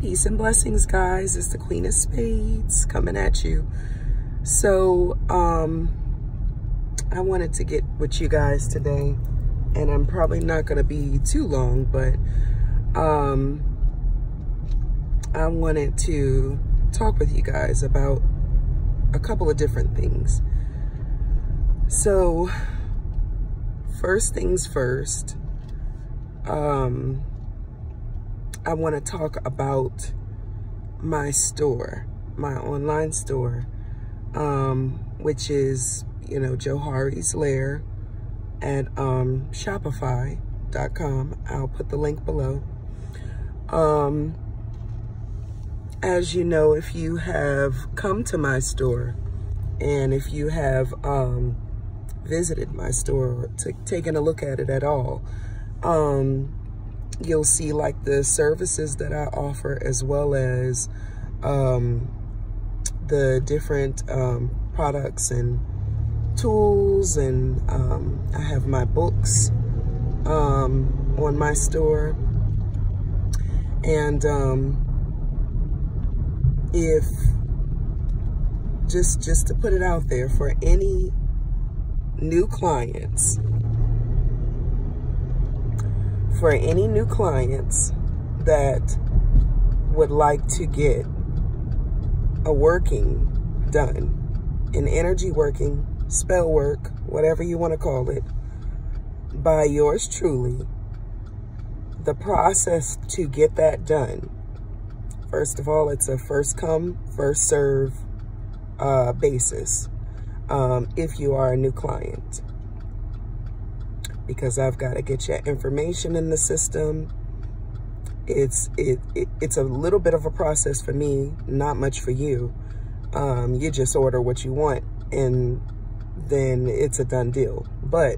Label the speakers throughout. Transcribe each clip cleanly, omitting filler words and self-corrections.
Speaker 1: Peace and blessings, guys. It's the Queen of Spades coming at you. So, I wanted to get with you guys today, and I'm probably not going to be too long, but I wanted to talk with you guys about a couple of different things. So, first things first, I want to talk about my store, my online store, which is, you know, Johari's Lair at Shopify.com. I'll put the link below. As you know, if you have come to my store and if you have visited my store, taken a look at it at all, you'll see like the services that I offer, as well as the different products and tools, and I have my books on my store. And if just to put it out there, for any new clients, that would like to get a working done, an energy working, spell work, whatever you want to call it, by yours truly, the process to get that done, first of all, it's a first come, first serve basis if you are a new client, because I've got to get your information in the system. It's a little bit of a process for me, not much for you. You just order what you want and then it's a done deal. But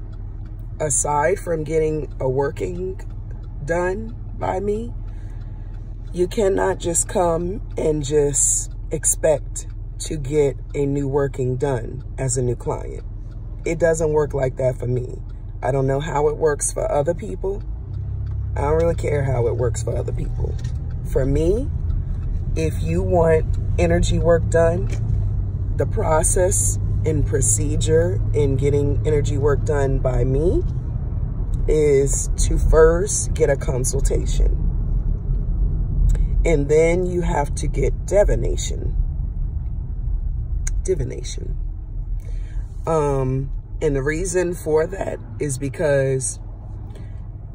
Speaker 1: aside from getting a working done by me, you cannot just come and just expect to get a new working done as a new client. It doesn't work like that for me. I don't know how it works for other people. I don't really care how it works for other people. For me, if you want energy work done, the process and procedure in getting energy work done by me is to first get a consultation. And then you have to get divination. And the reason for that is because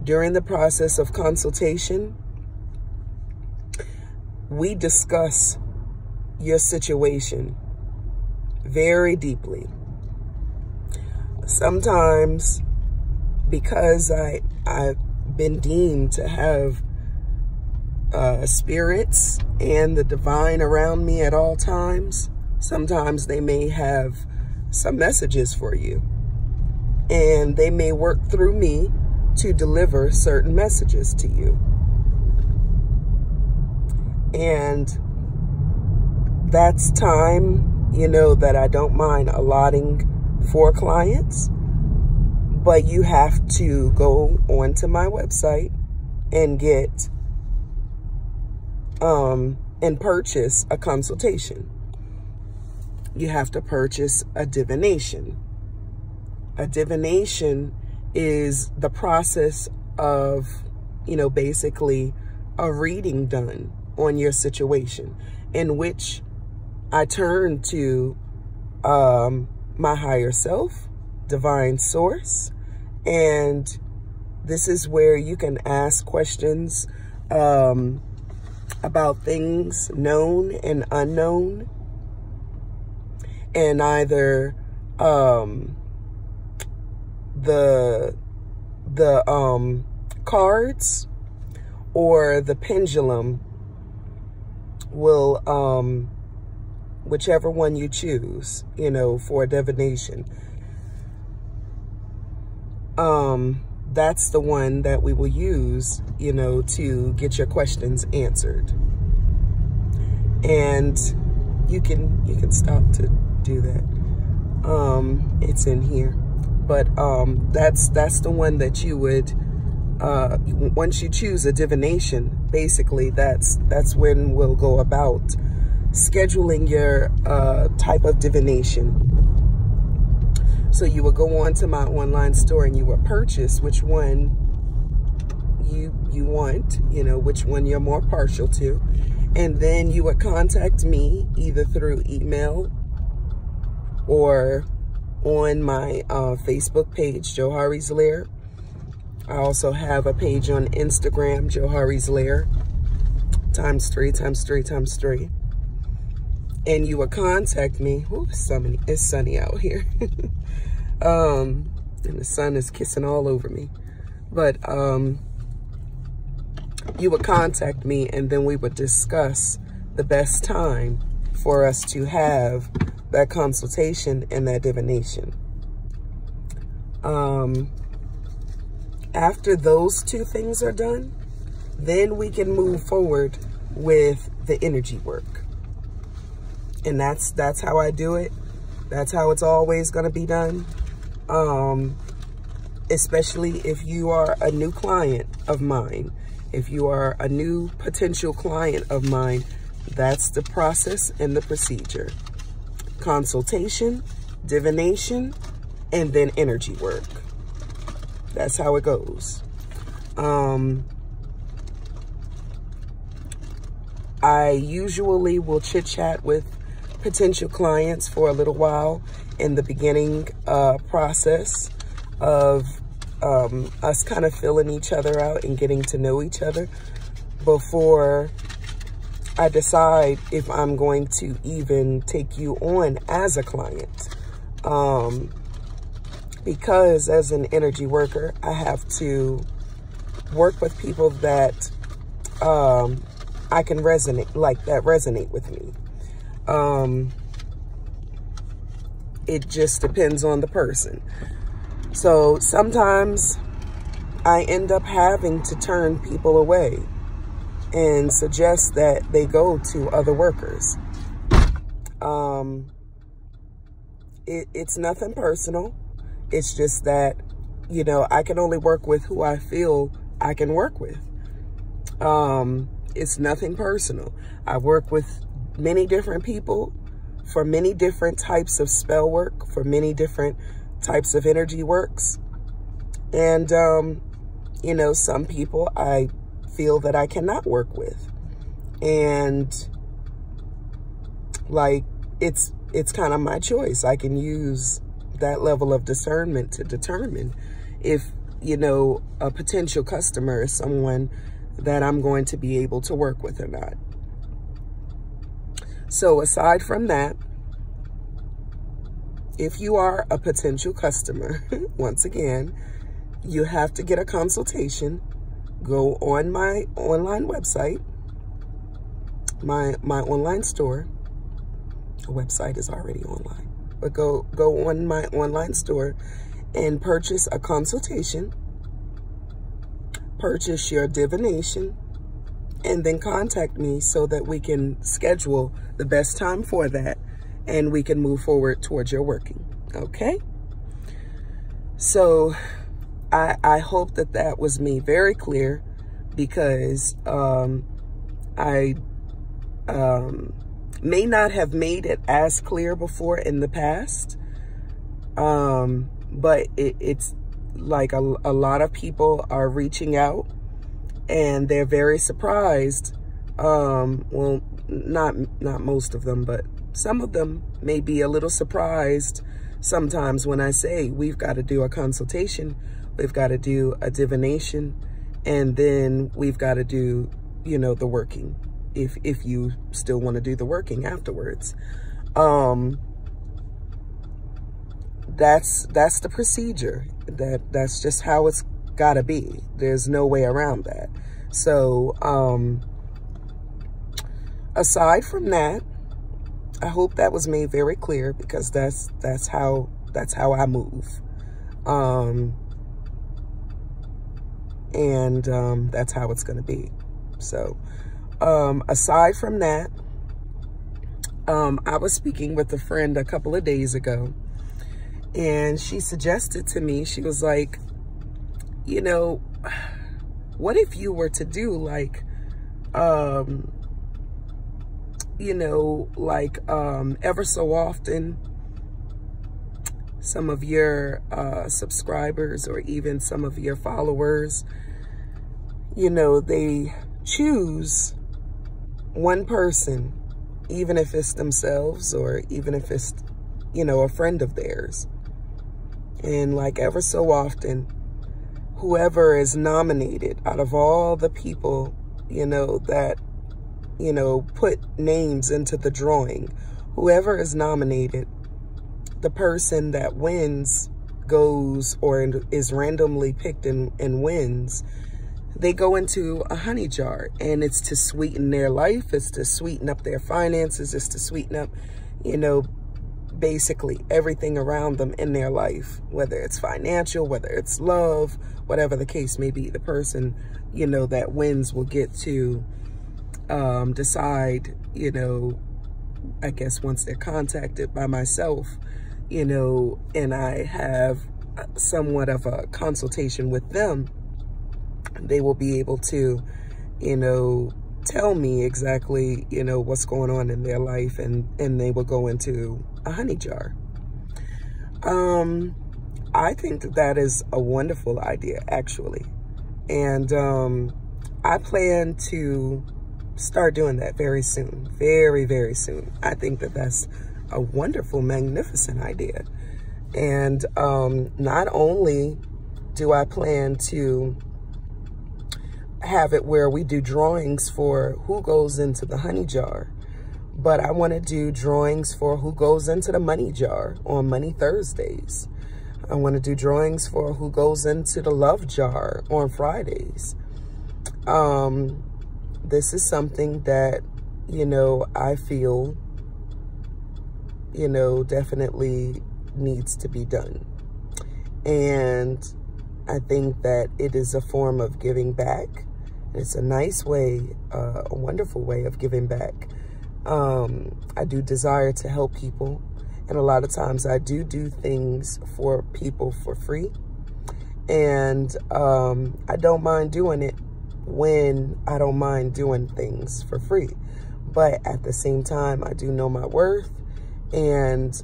Speaker 1: during the process of consultation, we discuss your situation very deeply. Sometimes, because I've been deemed to have spirits and the divine around me at all times, sometimes they may have some messages for you, and they may work through me to deliver certain messages to you. And that's time, you know, that I don't mind allotting for clients, but you have to go onto my website and get and purchase a consultation. You have to purchase a divination. A divination is the process of, you know, basically a reading done on your situation, in which I turn to my higher self, divine source, and this is where you can ask questions about things known and unknown, and either the cards or the pendulum will, whichever one you choose, you know, for a divination, that's the one that we will use, you know, to get your questions answered. And you can stop to do that. It's in here. But that's the one that you would once you choose a divination, basically that's when we'll go about scheduling your type of divination. So you will go on to my online store and you will purchase which one you want, you know, which one you're more partial to. And then you would contact me either through email or on my Facebook page, Johari's Lair. I also have a page on Instagram, Johari's Lair, ×3×3×3. And you would contact me. Ooh, it's sunny out here. And the sun is kissing all over me. But you would contact me, and then we would discuss the best time for us to have that consultation and that divination. After those two things are done, then we can move forward with the energy work. And that's how I do it. That's how it's always going to be done. Especially if you are a new client of mine. If you are a new potential client of mine, that's the process and the procedure. Consultation, divination, and then energy work. That's how it goes. I usually will chit-chat with potential clients for a little while in the beginning process of us kind of filling each other out and getting to know each other before I decide if I'm going to even take you on as a client. Because as an energy worker, I have to work with people that I can resonate with me. It just depends on the person. So sometimes I end up having to turn people away and suggest that they go to other workers. It's nothing personal. It's just that, you know, I can only work with who I feel I can work with. It's nothing personal. I work with many different people for many different types of spell work, for many different types of energy works. And, you know, some people I feel that I cannot work with. And like, it's kind of my choice. I can use that level of discernment to determine if, you know, a potential customer is someone that I'm going to be able to work with or not. So aside from that, if you are a potential customer, once again, you have to get a consultation. Go on my online website, my online store. The website is already online. But go on my online store and purchase a consultation, purchase your divination, and then contact me so that we can schedule the best time for that and we can move forward towards your working. Okay? So I hope that that was made very clear, because I may not have made it as clear before in the past, but it's like a lot of people are reaching out and they're very surprised. Well, not most of them, but some of them may be a little surprised sometimes when I say we've got to do a consultation, we've got to do a divination, and then we've got to do, you know, the working, if you still want to do the working afterwards. That's the procedure. That's just how it's got to be. There's no way around that. So aside from that, I hope that was made very clear, because that's how I move. And that's how it's going to be. So aside from that, I was speaking with a friend a couple of days ago, and she suggested to me, she was like, you know, What if you were to do like, you know, like ever so often, some of your subscribers or even some of your followers, you know, they choose one person, even if it's themselves or even if it's, you know, a friend of theirs. And like ever so often, whoever is nominated out of all the people, you know, that, you know, put names into the drawing, whoever is nominated, the person that wins goes or is randomly picked and wins, they go into a honey jar, and it's to sweeten their life. It's to sweeten up their finances. It's to sweeten up, you know, basically everything around them in their life, whether it's financial, whether it's love, whatever the case may be. The person, you know, that wins will get to decide, you know, I guess once they're contacted by myself, you know, and I have somewhat of a consultation with them, they will be able to, you know, tell me exactly, you know, what's going on in their life, and they will go into a honey jar. I think that that is a wonderful idea, actually. And I plan to start doing that very soon, very, very soon. I think that that's a wonderful, magnificent idea. And not only do I plan to have it where we do drawings for who goes into the honey jar, but I want to do drawings for who goes into the money jar on Money Thursdays. I want to do drawings for who goes into the love jar on Fridays. This is something that, you know, I feel, you know, definitely needs to be done. And I think that it is a form of giving back. It's a nice way, a wonderful way of giving back. I do desire to help people. And a lot of times I do things for people for free. And I don't mind doing it when I don't mind doing things for free. But at the same time, I do know my worth. And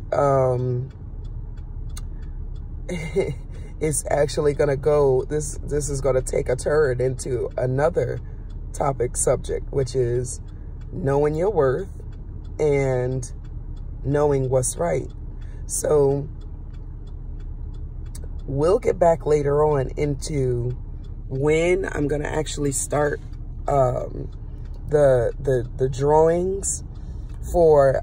Speaker 1: it's actually going to go, this is going to take a turn into another subject, which is knowing your worth and knowing what's right. So we'll get back later on into when I'm going to actually start the drawings for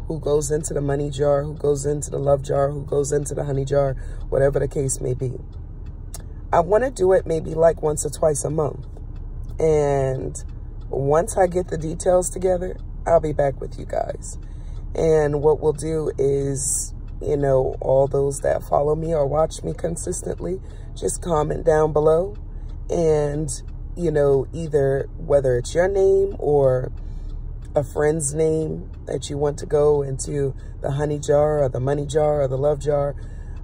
Speaker 1: who goes into the money jar, who goes into the love jar, who goes into the honey jar, whatever the case may be. I want to do it maybe like once or twice a month. And once I get the details together, I'll be back with you guys. And what we'll do is, you know, all those that follow me or watch me consistently, just comment down below. And, you know, either whether it's your name or a friend's name that you want to go into the honey jar or the money jar or the love jar,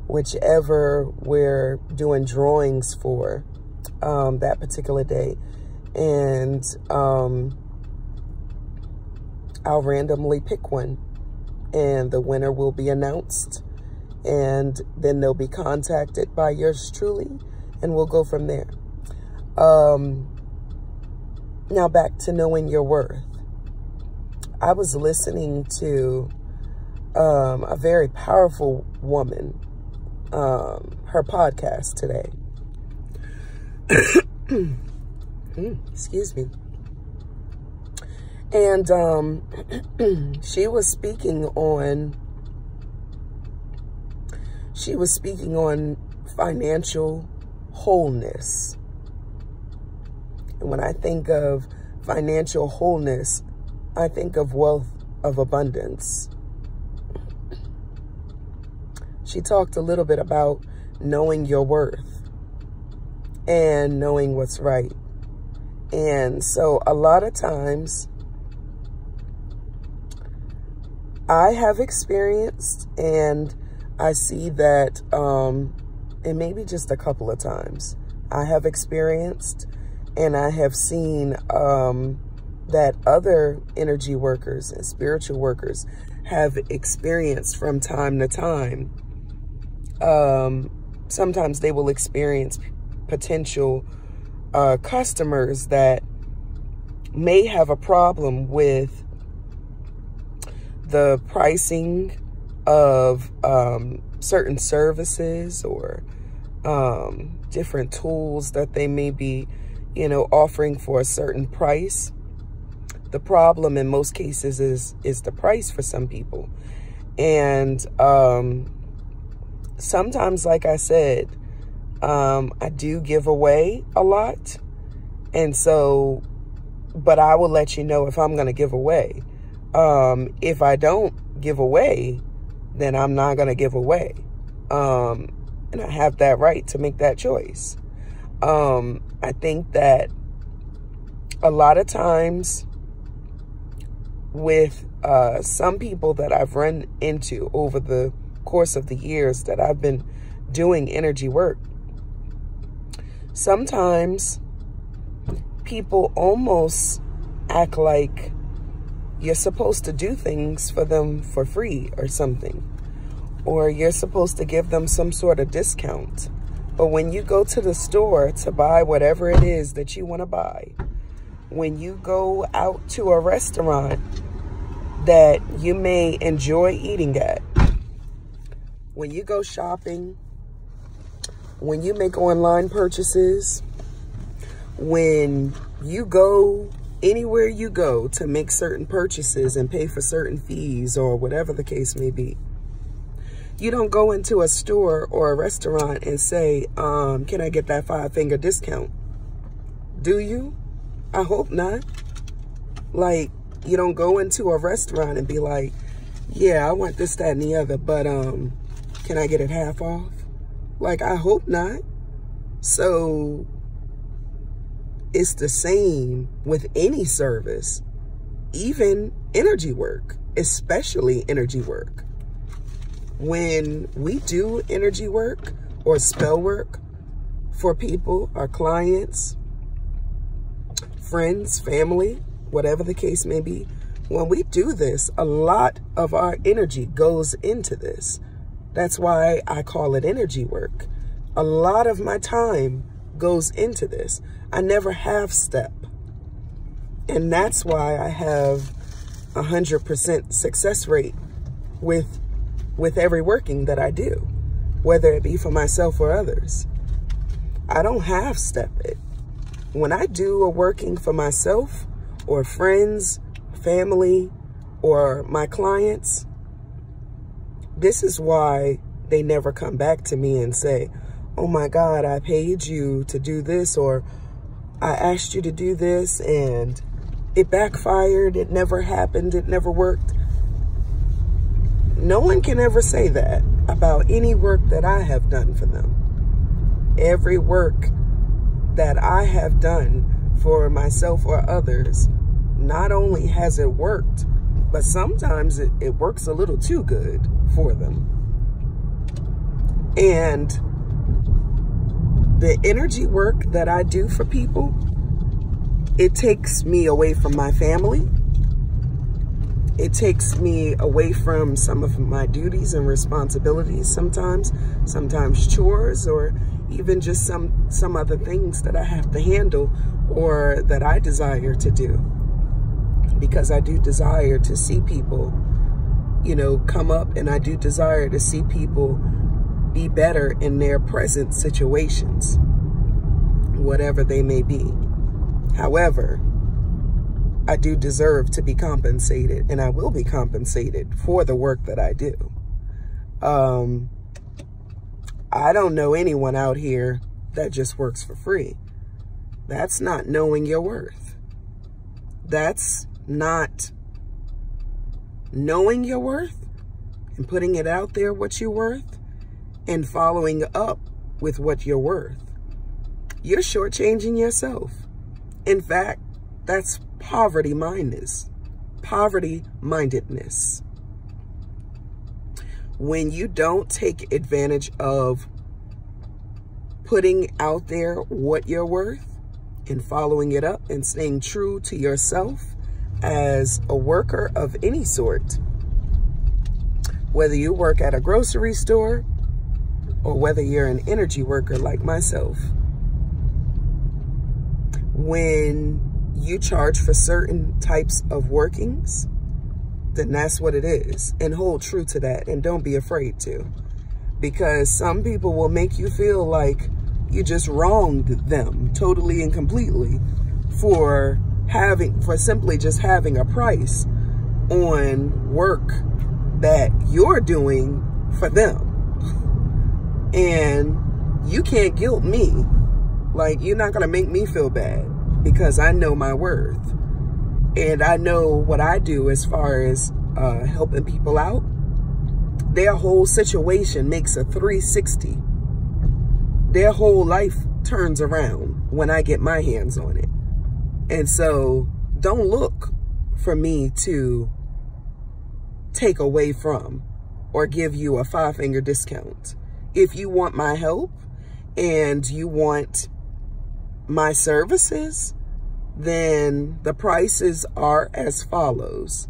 Speaker 1: whichever we're doing drawings for that particular day. And I'll randomly pick one, and the winner will be announced, and then they'll be contacted by yours truly, and we'll go from there. Now back to knowing your worth. I was listening to a very powerful woman, her podcast today. Excuse me. And she was speaking on financial wholeness. And when I think of financial wholeness, I think of wealth of abundance. She talked a little bit about knowing your worth and knowing what's right. And so a lot of times I have experienced, and I see that, and maybe just a couple of times, I have experienced And I have seen that other energy workers and spiritual workers have experienced from time to time. Sometimes they will experience potential customers that may have a problem with the pricing of certain services or different tools that they may be, offering for a certain price. The problem in most cases is the price for some people. And sometimes, like I said, I do give away a lot. And so, but I will let you know if I'm going to give away. If I don't give away, then I'm not going to give away. And I have that right to make that choice. I think that a lot of times with some people that I've run into over the course of the years that I've been doing energy work, sometimes people almost act like you're supposed to do things for them for free or something, or you're supposed to give them some sort of discount. But when you go to the store to buy whatever it is that you want to buy, when you go out to a restaurant that you may enjoy eating at, when you go shopping, when you make online purchases, when you go anywhere you go to make certain purchases and pay for certain fees or whatever the case may be, you don't go into a store or a restaurant and say, can I get that 5-finger discount? Do you? I hope not. Like, you don't go into a restaurant and be like, yeah, I want this, that, and the other, but can I get it half off? Like, I hope not. So it's the same with any service, even energy work, especially energy work. When we do energy work or spell work for people, our clients, friends, family, whatever the case may be, when we do this, a lot of our energy goes into this. That's why I call it energy work. A lot of my time goes into this. I never half step. And that's why I have 100% success rate with every working that I do, whether it be for myself or others. I don't half step it. When I do a working for myself or friends, family, or my clients, this is why they never come back to me and say, oh my God, I paid you to do this, or I asked you to do this and it backfired, it never happened, it never worked. No one can ever say that about any work that I have done for them. Every work that I have done for myself or others, not only has it worked, but sometimes it works a little too good for them. And the energy work that I do for people, it takes me away from my family. It takes me away from some of my duties and responsibilities sometimes chores, or even just some other things that I have to handle or that I desire to do. Because I do desire to see people, come up, and I do desire to see people be better in their present situations, whatever they may be. However, I do deserve to be compensated, and I will be compensated for the work that I do. I don't know anyone out here that just works for free. That's not knowing your worth. That's not knowing your worth and putting it out there what you're worth and following up with what you're worth. You're shortchanging yourself. In fact, that's poverty-mindedness. Poverty-mindedness. When you don't take advantage of putting out there what you're worth and following it up and staying true to yourself as a worker of any sort. Whether you work at a grocery store or whether you're an energy worker like myself. When you charge for certain types of workings, then that's what it is. And hold true to that, and don't be afraid to. Because some people will make you feel like you just wronged them totally and completely for simply just having a price on work that you're doing for them. And you can't guilt me. Like, you're not gonna make me feel bad because I know my worth. And I know what I do as far as helping people out. Their whole situation makes a 360. Their whole life turns around when I get my hands on it. And so don't look for me to take away from or give you a 5-finger discount. If you want my help and you want my services, then the prices are as follows.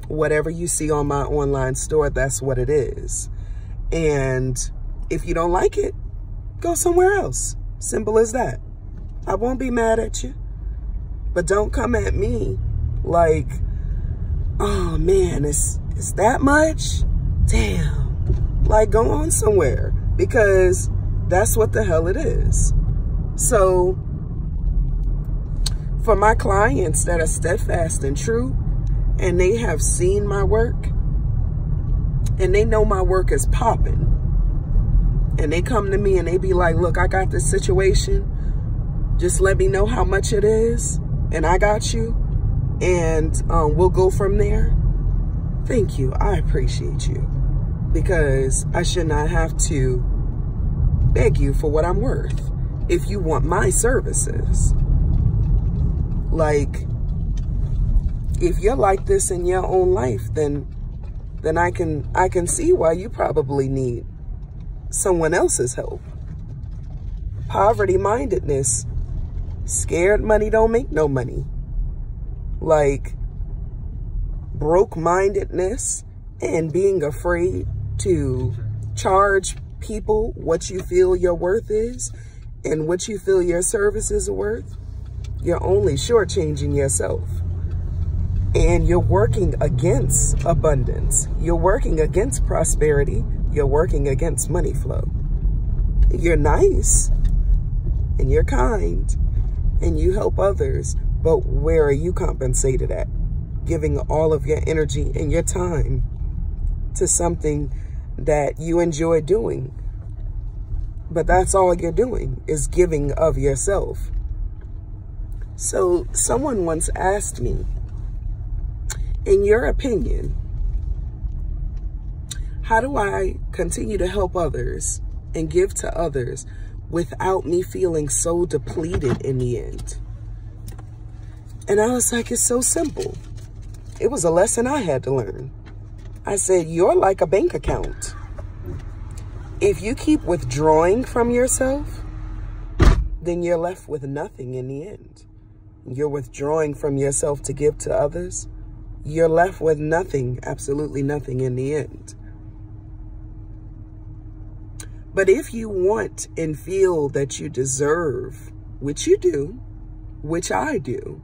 Speaker 1: Whatever you see on my online store, that's what it is. And if you don't like it, go somewhere else. Simple as that. I won't be mad at you. But don't come at me like, oh man, it's that much? Damn. Like, go on somewhere, because that's what the hell it is. So for my clients that are steadfast and true, and they have seen my work, and they know my work is popping, and they come to me and they be like, look, I got this situation. Just let me know how much it is, and I got you, and we'll go from there. Thank you. I appreciate you, because I should not have to beg you for what I'm worth if you want my services. Like, if you're like this in your own life, then I can see why you probably need someone else's help. Poverty-mindedness. Scared money don't make no money. Like, broke-mindedness and being afraid to charge people what you feel your worth is and what you feel your services are worth, you're only shortchanging yourself. And you're working against abundance. You're working against prosperity. You're working against money flow. You're nice and you're kind and you help others, but where are you compensated at? Giving all of your energy and your time to something that you enjoy doing. But that's all you're doing, is giving of yourself. So someone once asked me, in your opinion, how do I continue to help others and give to others without me feeling so depleted in the end? And I was like, it's so simple. It was a lesson I had to learn. I said, you're like a bank account. If you keep withdrawing from yourself, then you're left with nothing in the end. You're withdrawing from yourself to give to others. You're left with nothing, absolutely nothing in the end. But if you want and feel that you deserve, which you do, which I do,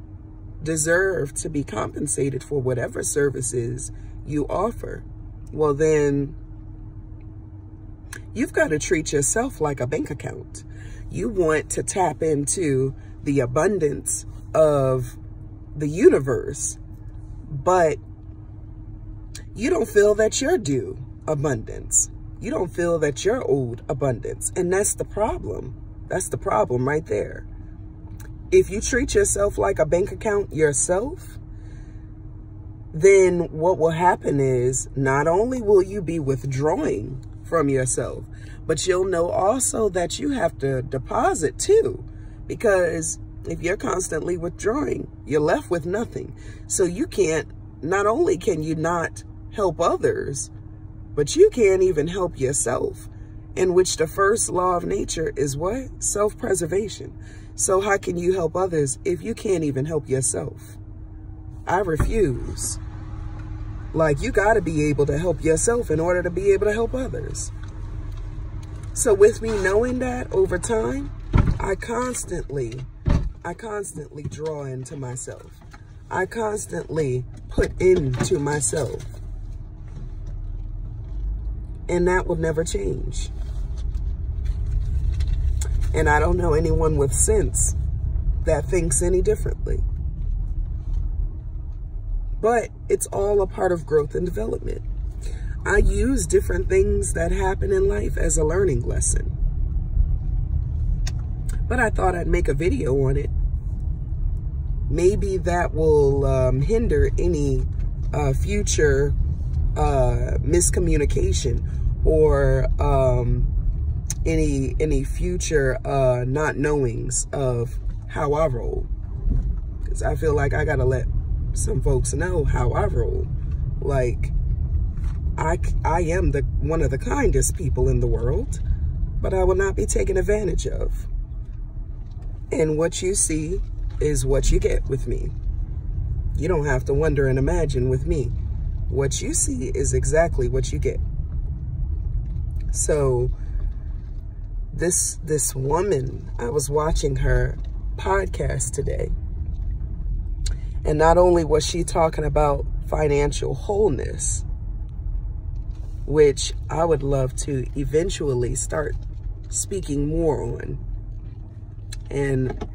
Speaker 1: deserve to be compensated for whatever services you offer, well then, you've got to treat yourself like a bank account. You want to tap into the abundance of the universe, but you don't feel that you're due abundance. You don't feel that you're owed abundance. And that's the problem. That's the problem right there. If you treat yourself like a bank account yourself, then what will happen is not only will you be withdrawing from yourself, but you'll know also that you have to deposit too, because if you're constantly withdrawing, you're left with nothing. So you can't, not only can you not help others, but you can't even help yourself, in which the first law of nature is what? Self-preservation. So how can you help others if you can't even help yourself? I refuse. Like, you got to be able to help yourself in order to be able to help others. So with me knowing that over time, I constantly draw into myself. I constantly put into myself. And that will never change. And I don't know anyone with sense that thinks any differently. But it's all a part of growth and development. I use different things that happen in life as a learning lesson. But I thought I'd make a video on it. Maybe that will hinder any future miscommunication or any future not knowings of how I roll. Because I feel like I gotta let some folks know how I roll. Like, I am one of the kindest people in the world, but I will not be taken advantage of. And what you see is what you get with me. You don't have to wonder and imagine with me. What you see is exactly what you get. So this woman, I was watching her podcast today, and not only was she talking about financial wholeness, which I would love to eventually start speaking more on. And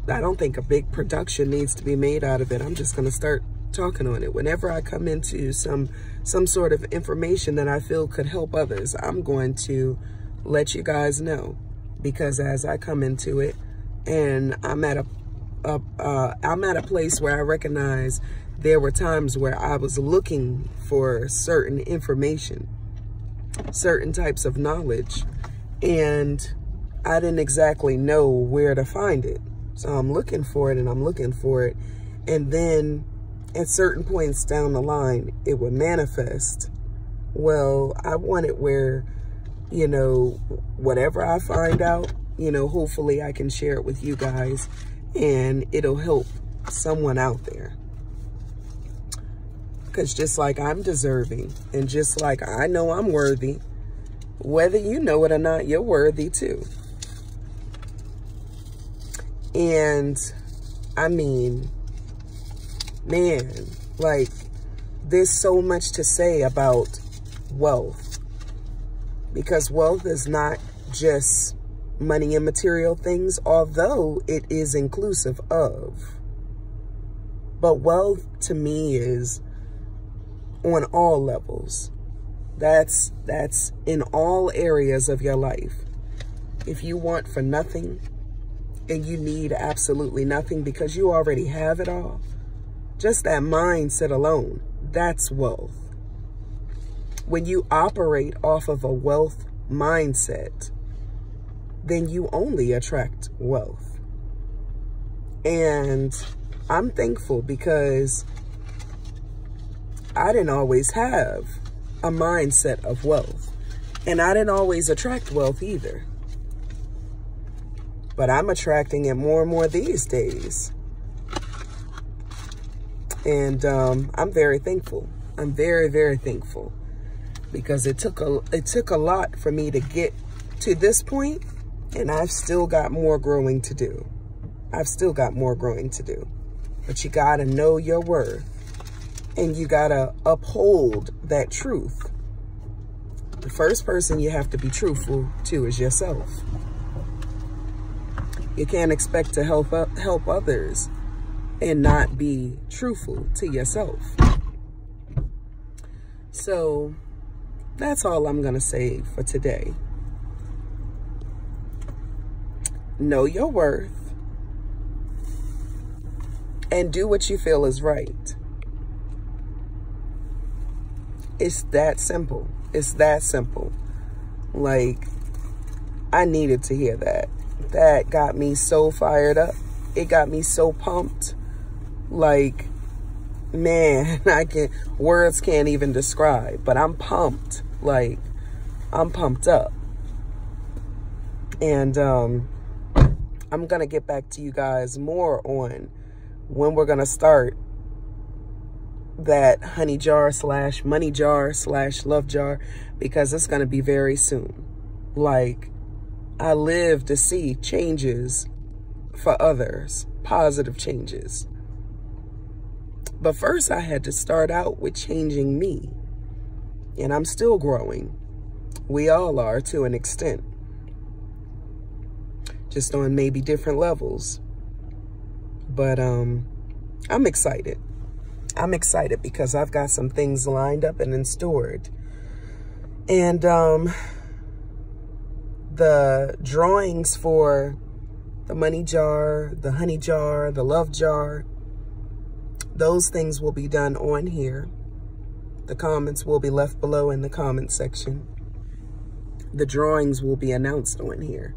Speaker 1: I don't think a big production needs to be made out of it. I'm just going to start talking on it. Whenever I come into some sort of information that I feel could help others, I'm going to let you guys know. Because as I come into it, and I'm at a place where I recognize there were times where I was looking for certain information, certain types of knowledge, and I didn't exactly know where to find it. So I'm looking for it and I'm looking for it. And then at certain points down the line, it would manifest. Well, I want it where, you know, whatever I find out, you know, hopefully I can share it with you guys and it'll help someone out there. Because just like I'm deserving and just like I know I'm worthy, whether you know it or not, you're worthy too. And I mean, man, like, there's so much to say about wealth, because wealth is not just money and material things, although it is inclusive of. But wealth to me is on all levels. That's in all areas of your life. If you want for nothing and you need absolutely nothing because you already have it all, just that mindset alone, that's wealth. When you operate off of a wealth mindset, then you only attract wealth. And I'm thankful because I didn't always have a mindset of wealth. And I didn't always attract wealth either. But I'm attracting it more and more these days. And I'm very thankful. I'm very, very thankful. Because it took a lot for me to get to this point. And I've still got more growing to do. I've still got more growing to do. But you got to know your worth. And you got to uphold that truth. The first person you have to be truthful to is yourself. You can't expect to help others and not be truthful to yourself. So that's all I'm going to say for today. Know your worth and do what you feel is right. It's that simple. It's that simple. Like, I needed to hear that. That got me so fired up. It got me so pumped. Like, man, words can't even describe, but I'm pumped. Like, I'm pumped up. And I'm going to get back to you guys more on when we're going to start that honey jar / money jar / love jar, because it's going to be very soon. Like, I live to see changes for others, positive changes. But first I had to start out with changing me. And I'm still growing. We all are, to an extent. Just on maybe different levels. But I'm excited. I'm excited because I've got some things lined up and stored. And the drawings for the money jar, the honey jar, the love jar, those things will be done on here. The comments will be left below in the comment section. The drawings will be announced on here.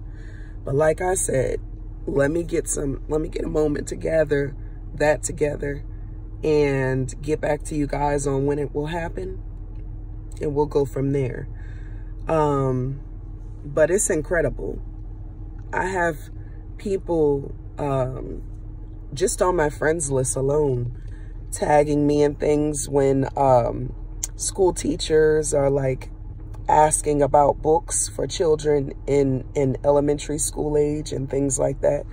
Speaker 1: But like I said, let me get a moment to gather that together and get back to you guys on when it will happen. And we'll go from there. But it's incredible. I have people just on my friends list alone tagging me in things when school teachers are like asking about books for children in elementary school age and things like that.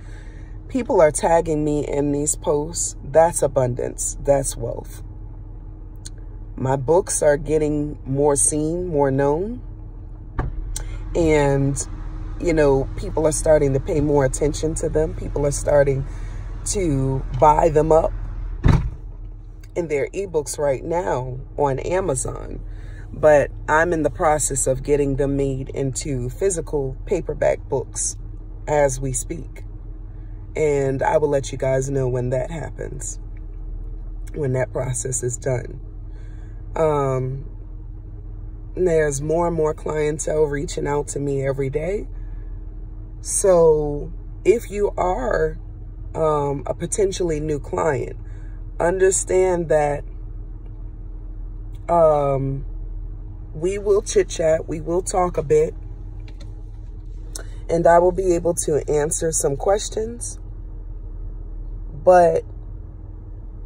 Speaker 1: People are tagging me in these posts. That's abundance. That's wealth. My books are getting more seen, more known. And, you know, people are starting to pay more attention to them. People are starting to buy them up in their ebooks right now on Amazon. But I'm in the process of getting them made into physical paperback books as we speak. And I will let you guys know when that happens, when that process is done. There's more and more clientele reaching out to me every day. So if you are a potentially new client, understand that we will chit chat, we will talk a bit, and I will be able to answer some questions. But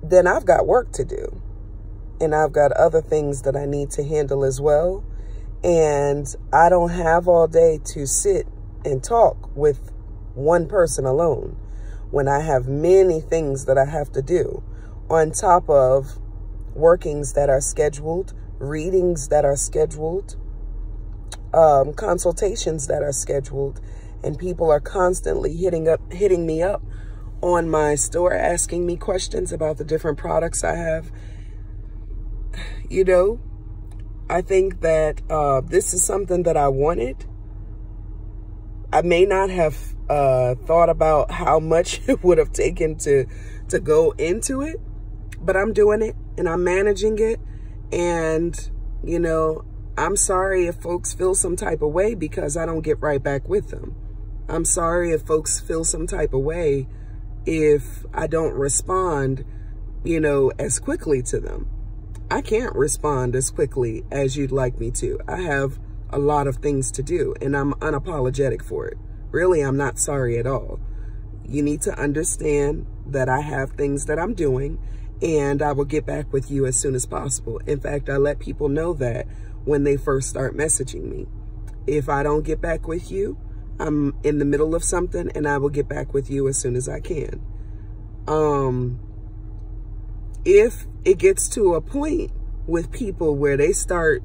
Speaker 1: then I've got work to do. And I've got other things that I need to handle as well. And I don't have all day to sit and talk with one person alone when I have many things that I have to do on top of workings that are scheduled, readings that are scheduled, consultations that are scheduled, and people are constantly hitting me up on my store, asking me questions about the different products I have. You know, I think that this is something that I wanted. I may not have thought about how much it would have taken to go into it, but I'm doing it and I'm managing it. And, you know, I'm sorry if folks feel some type of way because I don't get right back with them. I'm sorry if folks feel some type of way if I don't respond, you know, as quickly to them. I can't respond as quickly as you'd like me to. I have a lot of things to do and I'm unapologetic for it. Really, I'm not sorry at all. You need to understand that I have things that I'm doing and I will get back with you as soon as possible. In fact, I let people know that when they first start messaging me. If I don't get back with you, I'm in the middle of something and I will get back with you as soon as I can. If it gets to a point with people where they start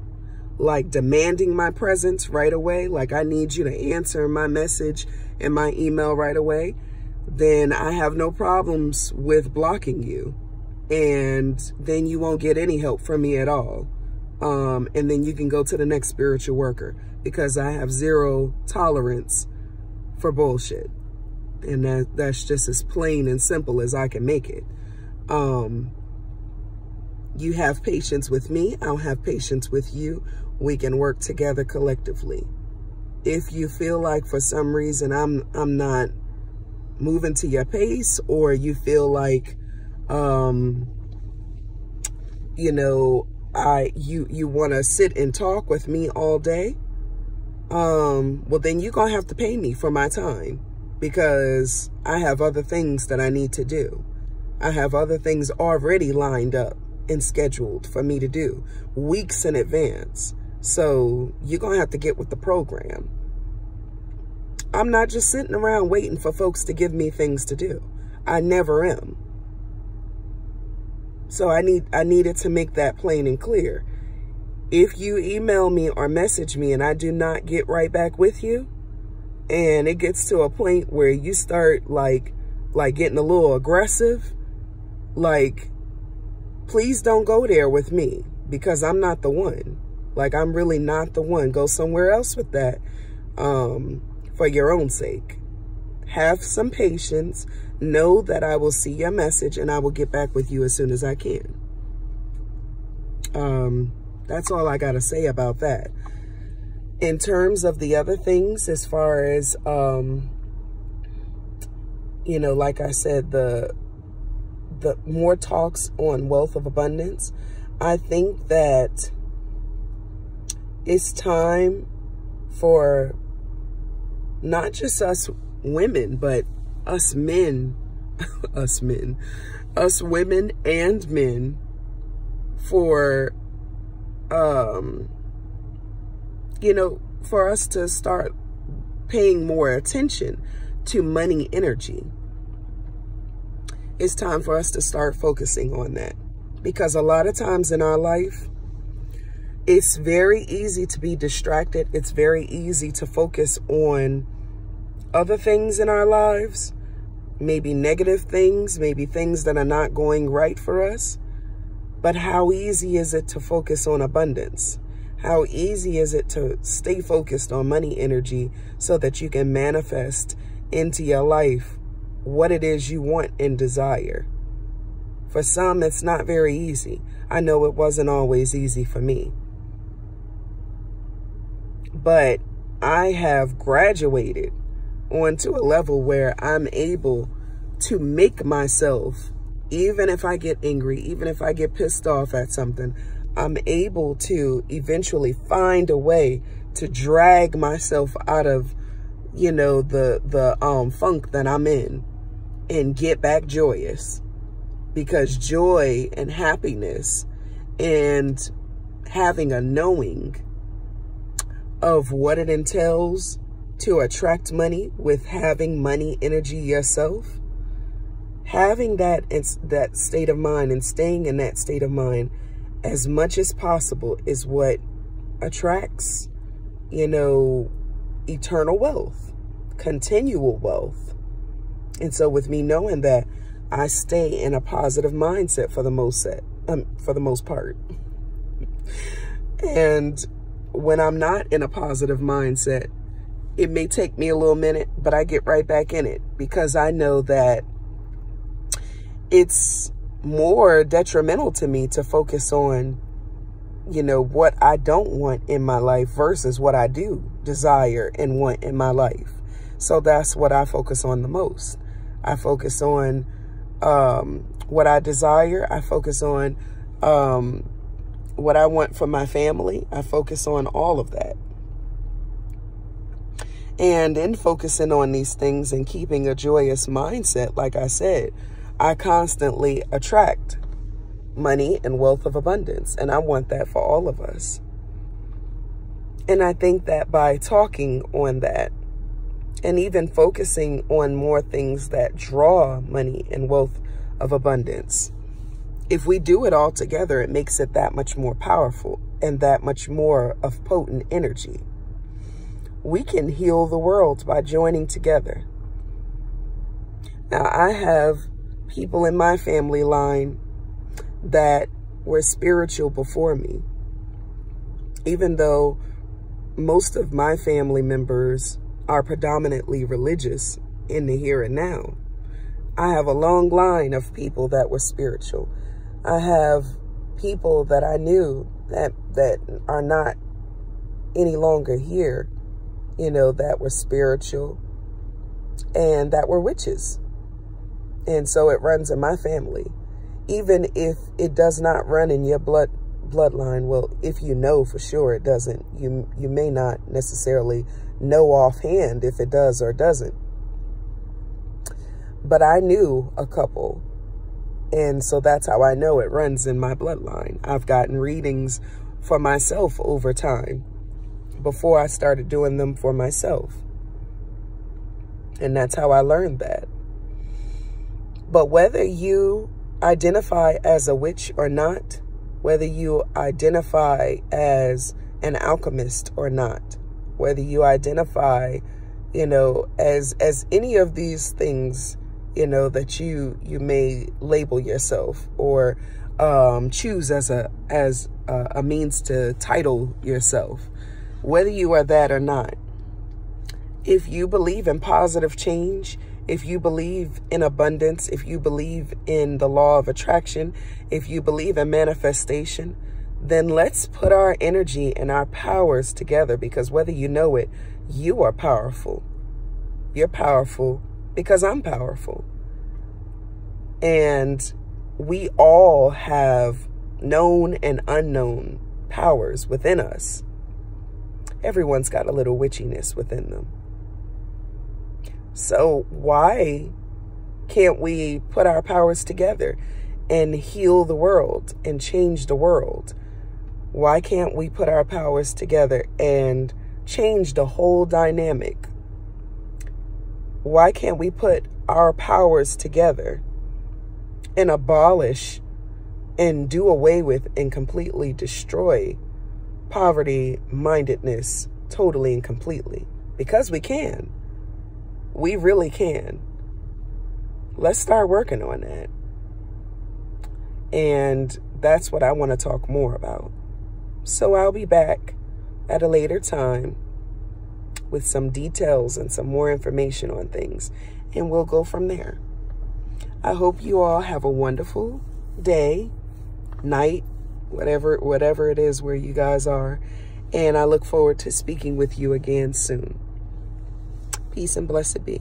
Speaker 1: like demanding my presence right away, like I need you to answer my message and my email right away, then I have no problems with blocking you. And then you won't get any help from me at all. And then you can go to the next spiritual worker because I have zero tolerance for bullshit. And that's just as plain and simple as I can make it. You have patience with me, I'll have patience with you. We can work together collectively. If you feel like for some reason I'm not moving to your pace, or you feel like you know, you want to sit and talk with me all day, well then you're gonna have to pay me for my time. because I have other things that I need to do. I have other things already lined up and scheduled for me to do weeks in advance. So you're going to have to get with the program. I'm not just sitting around waiting for folks to give me things to do. I never am. So I needed to make that plain and clear. If you email me or message me and I do not get right back with you, and it gets to a point where you start like getting a little aggressive, like, please don't go there with me, because I'm not the one. Like, I'm really not the one. Go somewhere else with that, for your own sake. Have some patience. Know that I will see your message and I will get back with you as soon as I can. That's all I got to say about that. In terms of the other things, as far as, you know, like I said, the more talks on wealth of abundance, I think that it's time for not just us women, but us men, us women and men, for, you know, for us to start paying more attention to money energy. It's time for us to start focusing on that, because a lot of times in our life, it's very easy to be distracted. It's very easy to focus on other things in our lives, maybe negative things, maybe things that are not going right for us. But how easy is it to focus on abundance? How easy is it to stay focused on money energy so that you can manifest into your life what it is you want and desire? For some, it's not very easy. I know it wasn't always easy for me. But I have graduated onto a level where I'm able to make myself, even if I get angry, even if I get pissed off at something, I'm able to eventually find a way to drag myself out of, you know, the funk that I'm in and get back joyous. Because joy and happiness and having a knowing of what it entails to attract money with having money energy yourself, having that state of mind and staying in that state of mind as much as possible is what attracts, you know, eternal wealth, continual wealth. And so with me knowing that, I stay in a positive mindset for the most part. And when I'm not in a positive mindset, it may take me a little minute, but I get right back in it, because I know that it's more detrimental to me to focus on, you know, what I don't want in my life versus what I do desire and want in my life. So that's what I focus on the most. I focus on what I desire. I focus on what I want for my family. I focus on all of that. And in focusing on these things and keeping a joyous mindset, like I said, I constantly attract money and wealth of abundance. And I want that for all of us. And I think that by talking on that and even focusing on more things that draw money and wealth of abundance, if we do it all together, it makes it that much more powerful and that much more of potent energy. We can heal the world by joining together. Now, I have people in my family line that were spiritual before me. Even though most of my family members are predominantly religious in the here and now, I have a long line of people that were spiritual. I have people that I knew that are not any longer here, you know, that were spiritual and that were witches. And so it runs in my family. Even if it does not run in your bloodline, well, if you know for sure it doesn't, you may not necessarily know offhand if it does or doesn't. but I knew a couple. And so that's how I know it runs in my bloodline. I've gotten readings for myself over time before I started doing them for myself. And that's how I learned that. But whether you identify as a witch or not, whether you identify as an alchemist or not, whether you identify, you know, as any of these things, you know, that you may label yourself or choose as a means to title yourself, whether you are that or not, if you believe in positive change, if you believe in abundance, if you believe in the law of attraction, if you believe in manifestation, then let's put our energy and our powers together, because whether you know it, you are powerful. You're powerful because I'm powerful. And we all have known and unknown powers within us. Everyone's got a little witchiness within them. So why can't we put our powers together and heal the world and change the world? Why can't we put our powers together and change the whole dynamic? Why can't we put our powers together and abolish and do away with and completely destroy poverty-mindedness totally and completely? Because we can. We really can. Let's start working on that. And that's what I want to talk more about. So I'll be back at a later time with some details and some more information on things, and we'll go from there. I hope you all have a wonderful day, night, whatever it is where you guys are, and I look forward to speaking with you again soon. Peace and blessed be.